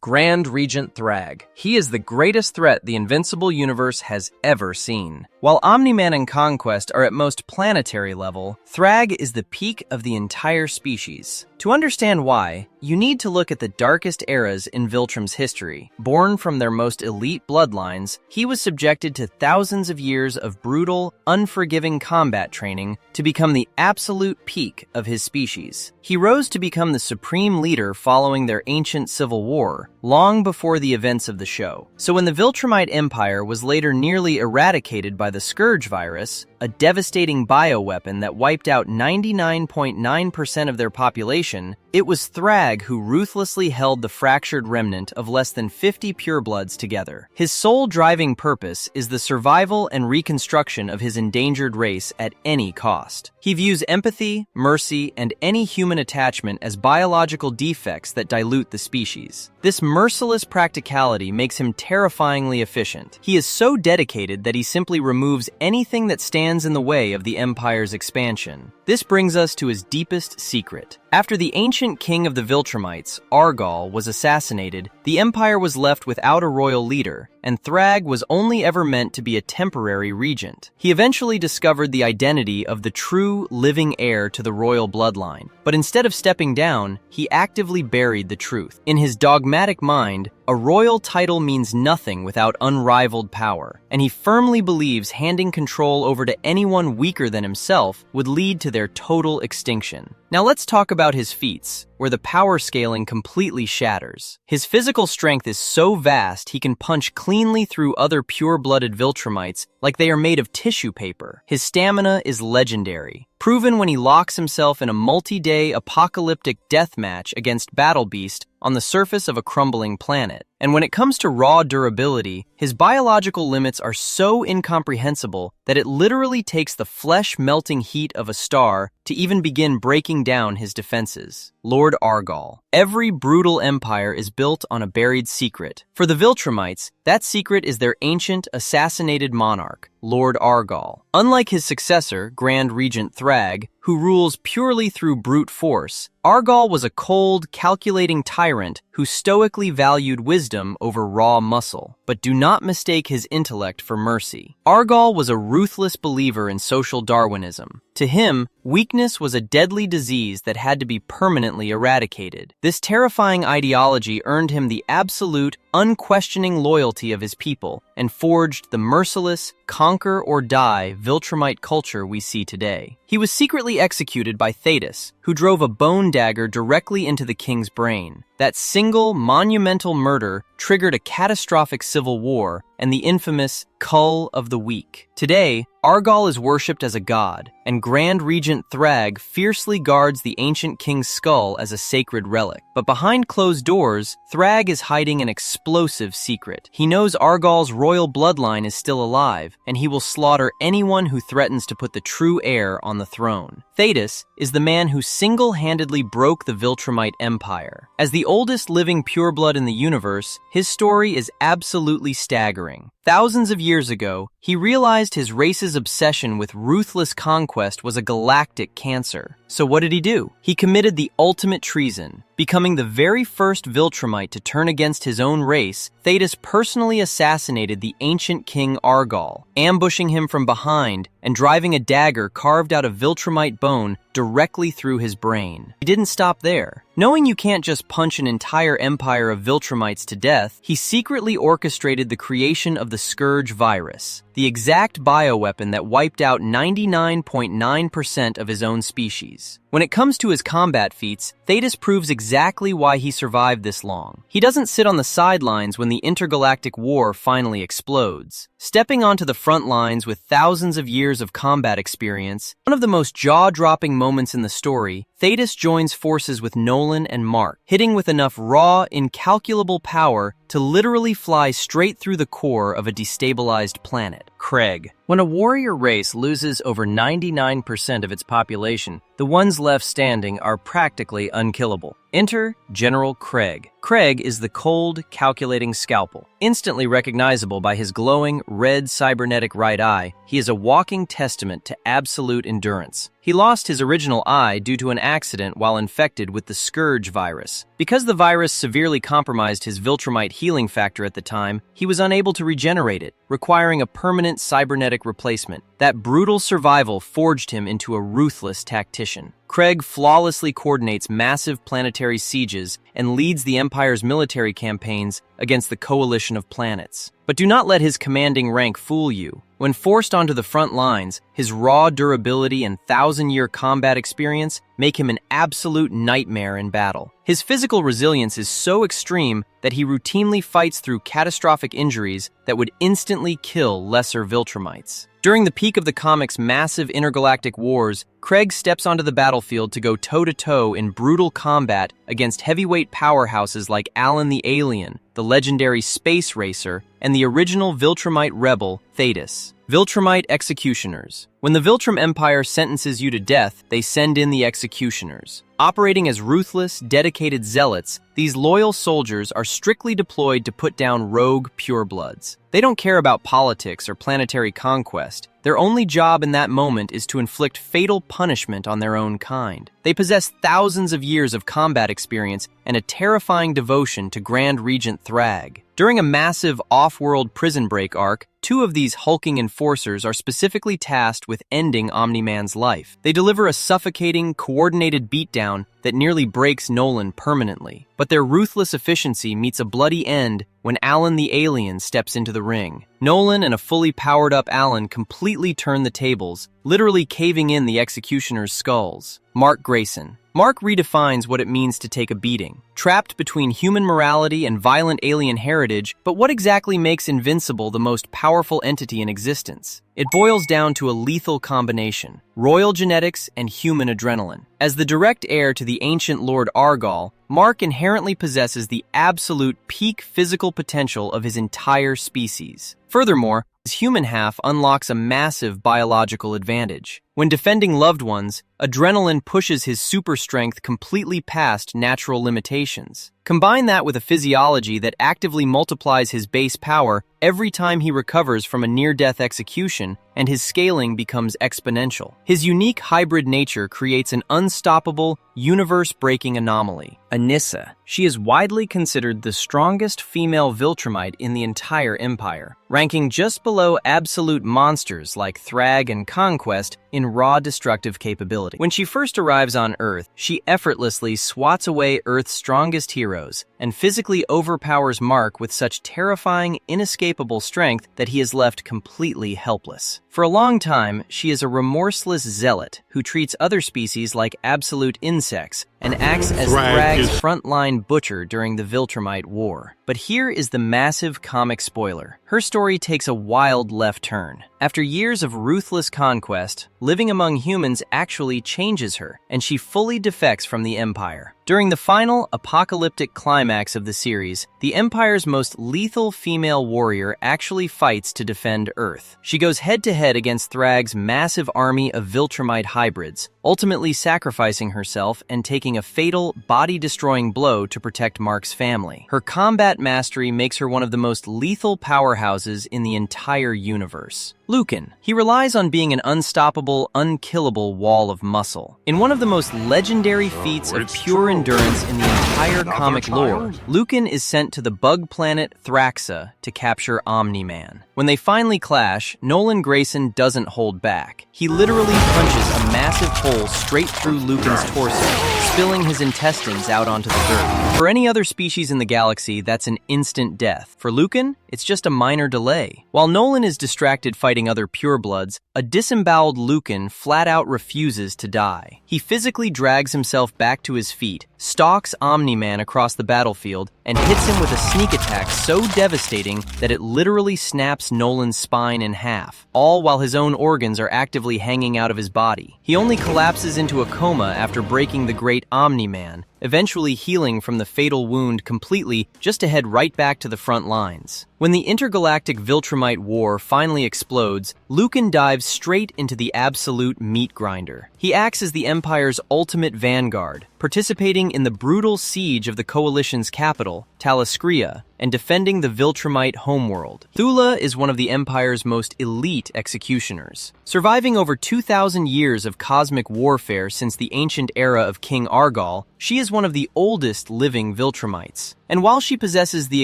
Grand Regent Thragg. He is the greatest threat the Invincible universe has ever seen. While Omni Man and Conquest are at most planetary level, Thragg is the peak of the entire species. To understand why, you need to look at the darkest eras in Viltrum's history. Born from their most elite bloodlines, he was subjected to thousands of years of brutal, unforgiving combat training to become the absolute peak of his species. He rose to become the supreme leader following their ancient civil war, long before the events of the show. So when the Viltrumite Empire was later nearly eradicated by the Scourge virus, a devastating bioweapon that wiped out 99.9% of their population, it was Thragg who ruthlessly held the fractured remnant of less than 50 purebloods together. His sole driving purpose is the survival and reconstruction of his endangered race at any cost. He views empathy, mercy, and any human attachment as biological defects that dilute the species. This merciless practicality makes him terrifyingly efficient. He is so dedicated that he simply removes anything that stands in the way of the Empire's expansion. This brings us to his deepest secret. After the ancient king of the Viltrumites, Argall, was assassinated, the Empire was left without a royal leader, and Thragg was only ever meant to be a temporary regent. He eventually discovered the identity of the true, living heir to the royal bloodline, but instead of stepping down, he actively buried the truth. In his dogmatic mind, a royal title means nothing without unrivaled power, and he firmly believes handing control over to anyone weaker than himself would lead to their total extinction. Now let's talk about his feats, where the power scaling completely shatters. His physical strength is so vast he can punch cleanly through other pure-blooded Viltrumites like they are made of tissue paper. His stamina is legendary, proven when he locks himself in a multi-day apocalyptic deathmatch against Battle Beast on the surface of a crumbling planet. And when it comes to raw durability, his biological limits are so incomprehensible that it literally takes the flesh-melting heat of a star to even begin breaking down his defenses. Lord Argall. Every brutal empire is built on a buried secret. For the Viltrumites, that secret is their ancient, assassinated monarch, Lord Argall. Unlike his successor, Grand Regent Thragg, who rules purely through brute force, Argall was a cold, calculating tyrant who stoically valued wisdom over raw muscle. But do not mistake his intellect for mercy. Argall was a ruthless believer in social Darwinism. To him, weakness was a deadly disease that had to be permanently eradicated. This terrifying ideology earned him the absolute, unquestioning loyalty of his people and forged the merciless, conquer-or-die Viltrumite culture we see today. He was secretly executed by Thaedus, who drove a bone dagger directly into the king's brain. That single, monumental murder triggered a catastrophic civil war and the infamous Cull of the Weak. Today, Argall is worshipped as a god, and Grand Regent Thragg fiercely guards the ancient king's skull as a sacred relic. But behind closed doors, Thragg is hiding an explosive secret. He knows Argall's royal bloodline is still alive, and he will slaughter anyone who threatens to put the true heir on the throne. Thaedus is the man who single-handedly broke the Viltrumite Empire. As the oldest living pureblood in the universe, his story is absolutely staggering. Thousands of years ago, he realized his race's obsession with ruthless conquest was a galactic cancer. So what did he do? He committed the ultimate treason. Becoming the very first Viltrumite to turn against his own race, Thaedus personally assassinated the ancient king Argall, ambushing him from behind and driving a dagger carved out of Viltrumite bone directly through his brain. He didn't stop there. Knowing you can't just punch an entire empire of Viltrumites to death, he secretly orchestrated the creation of the Scourge virus, the exact bioweapon that wiped out 99.9% of his own species. When it comes to his combat feats, Thaedus proves exactly why he survived this long. He doesn't sit on the sidelines when the intergalactic war finally explodes. Stepping onto the front lines with thousands of years of combat experience, one of the most jaw-dropping moments in the story, Thaedus joins forces with Nolan and Mark, hitting with enough raw, incalculable power to literally fly straight through the core of a destabilized planet. Kregg. When a warrior race loses over 99% of its population, the ones left standing are practically unkillable. Enter General Kregg. Kregg is the cold, calculating scalpel. Instantly recognizable by his glowing, red cybernetic right eye, he is a walking testament to absolute endurance. He lost his original eye due to an accident while infected with the Scourge virus. Because the virus severely compromised his Viltrumite healing factor at the time, he was unable to regenerate it, requiring a permanent cybernetic replacement. That brutal survival forged him into a ruthless tactician. Kregg flawlessly coordinates massive planetary sieges and leads the Empire's military campaigns against the coalition of planets. But do not let his commanding rank fool you. When forced onto the front lines, his raw durability and thousand-year combat experience make him an absolute nightmare in battle. His physical resilience is so extreme that he routinely fights through catastrophic injuries that would instantly kill lesser Viltrumites. During the peak of the comic's massive intergalactic wars, Kregg steps onto the battlefield to go toe-to-toe in brutal combat against heavyweight powerhouses like Alan the Alien, the legendary space racer, and the original Viltrumite rebel, Thaedus. Viltrumite Executioners. When the Viltrum Empire sentences you to death, they send in the Executioners. Operating as ruthless, dedicated zealots, these loyal soldiers are strictly deployed to put down rogue purebloods. They don't care about politics or planetary conquest. Their only job in that moment is to inflict fatal punishment on their own kind. They possess thousands of years of combat experience and a terrifying devotion to Grand Regent Thragg. During a massive off-world prison break arc, two of these hulking enforcers are specifically tasked with ending Omni Man's life. They deliver a suffocating, coordinated beatdown that nearly breaks Nolan permanently. But their ruthless efficiency meets a bloody end when Alan the Alien steps into the ring. Nolan and a fully powered-up Alan completely turn the tables, literally caving in the Executioner's skulls. Mark Grayson. Mark redefines what it means to take a beating. Trapped between human morality and violent alien heritage, but what exactly makes Invincible the most powerful entity in existence? It boils down to a lethal combination: royal genetics and human adrenaline. As the direct heir to the ancient Lord Argall, Mark inherently possesses the absolute peak physical potential of his entire species. Furthermore, his human half unlocks a massive biological advantage. When defending loved ones, adrenaline pushes his super strength completely past natural limitations. Combine that with a physiology that actively multiplies his base power every time he recovers from a near-death execution, and his scaling becomes exponential. His unique hybrid nature creates an unstoppable, universe-breaking anomaly. Anissa. She is widely considered the strongest female Viltrumite in the entire Empire, ranking just below absolute monsters like Thragg and Conquest in raw destructive capability. When she first arrives on Earth, she effortlessly swats away Earth's strongest heroes and physically overpowers Mark with such terrifying, inescapable strength that he is left completely helpless. For a long time, she is a remorseless zealot who treats other species like absolute insects and acts as Thragg's frontline butcher during the Viltrumite War. But here is the massive comic spoiler. Her story takes a wild left turn. After years of ruthless conquest, living among humans actually changes her, and she fully defects from the Empire. During the final apocalyptic climax of the series, the Empire's most lethal female warrior actually fights to defend Earth. She goes head-to-head against Thragg's massive army of Viltrumite hybrids, ultimately sacrificing herself and taking a fatal, body-destroying blow to protect Mark's family. Her combat mastery makes her one of the most lethal powerhouses in the entire universe. Lucan. He relies on being an unstoppable, unkillable wall of muscle. In one of the most legendary feats of pure endurance in the entire comic lore, Lucan is sent to the bug planet Thraxa to capture Omni Man. When they finally clash, Nolan Grayson doesn't hold back. He literally punches a massive hole straight through Lucan's torso, spilling his intestines out onto the dirt. For any other species in the galaxy, that's an instant death. For Lucan, it's just a minor delay. While Nolan is distracted fighting other purebloods, a disemboweled Lucan flat out refuses to die. He physically drags himself back to his feet, stalks Omni Man across the battlefield, and hits him with a sneak attack so devastating that it literally snaps Nolan's spine in half, all while his own organs are actively hanging out of his body. He only collapses into a coma after breaking the great Omni Man, eventually healing from the fatal wound completely just to head right back to the front lines. When the intergalactic Viltrumite war finally explodes, Lucan dives straight into the absolute meat grinder. He acts as the Empire's ultimate vanguard, participating in the brutal siege of the Coalition's capital, Thalascria, and defending the Viltrumite homeworld. Thula is one of the Empire's most elite executioners. Surviving over 2,000 years of cosmic warfare since the ancient era of King Argall, she is one of the oldest living Viltrumites. And while she possesses the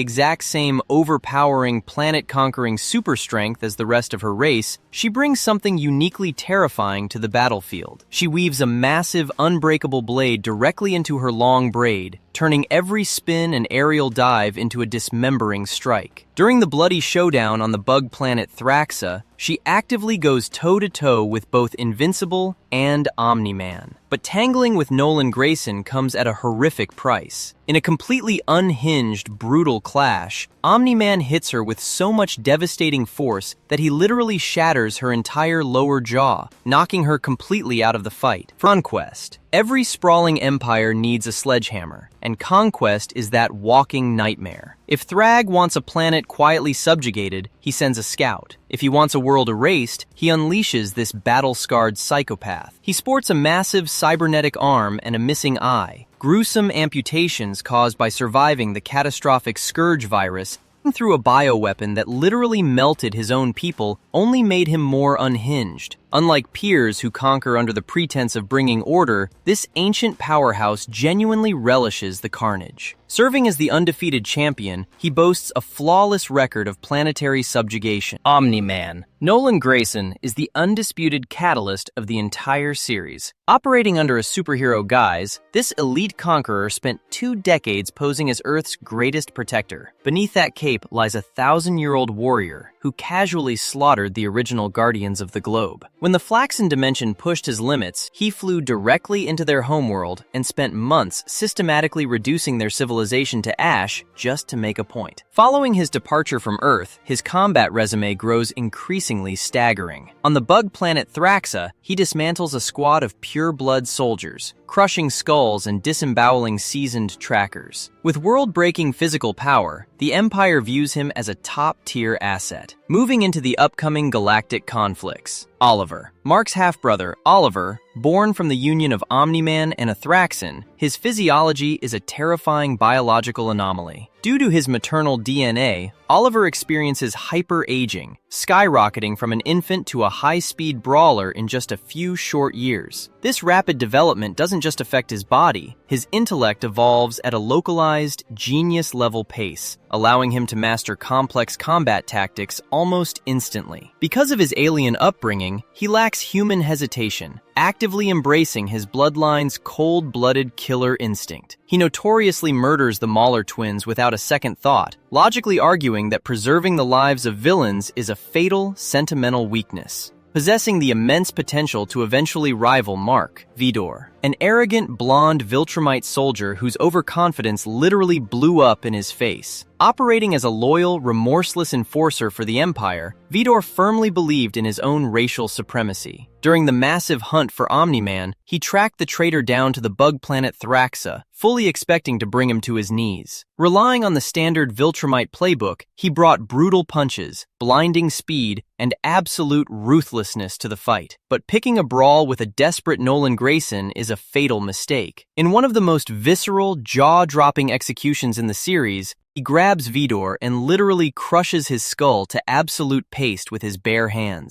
exact same overpowering, planet-conquering super strength as the rest of her race, she brings something uniquely terrifying to the battlefield. She weaves a massive, unbreakable blade directly into her long braid, turning every spin and aerial dive into a dismembering strike. During the bloody showdown on the bug planet Thraxa, she actively goes toe-to-toe with both Invincible and Omni Man. But tangling with Nolan Grayson comes at a horrific price. In a completely unhinged, brutal clash, Omni Man hits her with so much devastating force that he literally shatters her entire lower jaw, knocking her completely out of the fight. Conquest. Every sprawling empire needs a sledgehammer, and Conquest is that walking nightmare. If Thragg wants a planet quietly subjugated, he sends a scout. If he wants a world erased, he unleashes this battle-scarred psychopath. He sports a massive cybernetic arm and a missing eye, gruesome amputations caused by surviving the catastrophic Scourge virus, through a bioweapon that literally melted his own people only made him more unhinged. Unlike peers who conquer under the pretense of bringing order, this ancient powerhouse genuinely relishes the carnage. Serving as the undefeated champion, he boasts a flawless record of planetary subjugation. Omni Man. Nolan Grayson is the undisputed catalyst of the entire series. Operating under a superhero guise, this elite conqueror spent 2 decades posing as Earth's greatest protector. Beneath that cape lies a 1,000-year-old warrior who casually slaughtered the original guardians of the globe. When the Flaxen Dimension pushed his limits, he flew directly into their homeworld and spent months systematically reducing their civilization to ash just to make a point. Following his departure from Earth, his combat resume grows increasingly staggering. On the bug planet Thraxa, he dismantles a squad of Pureblood soldiers, crushing skulls and disemboweling seasoned trackers. With world-breaking physical power, the Empire views him as a top-tier asset. Moving into the upcoming galactic conflicts. Oliver. Mark's half-brother, Oliver, born from the union of Omni Man and a Thraxan, his physiology is a terrifying biological anomaly. Due to his maternal DNA, Oliver experiences hyper-aging, skyrocketing from an infant to a high-speed brawler in just a few short years. This rapid development doesn't just affect his body, his intellect evolves at a localized, genius-level pace, allowing him to master complex combat tactics almost instantly. Because of his alien upbringing, he lacks human hesitation, actively embracing his bloodline's cold-blooded killer instinct. He notoriously murders the Mauler twins without a second thought, logically arguing that preserving the lives of villains is a fatal, sentimental weakness. Possessing the immense potential to eventually rival Mark, Vidor, an arrogant, blonde Viltrumite soldier whose overconfidence literally blew up in his face. Operating as a loyal, remorseless enforcer for the Empire, Vidor firmly believed in his own racial supremacy. During the massive hunt for Omni Man, he tracked the traitor down to the bug planet Thraxa, fully expecting to bring him to his knees. Relying on the standard Viltrumite playbook, he brought brutal punches, blinding speed, and absolute ruthlessness to the fight. But picking a brawl with a desperate Nolan Grayson is a fatal mistake. In one of the most visceral, jaw-dropping executions in the series, he grabs Vidor and literally crushes his skull to absolute paste with his bare hands.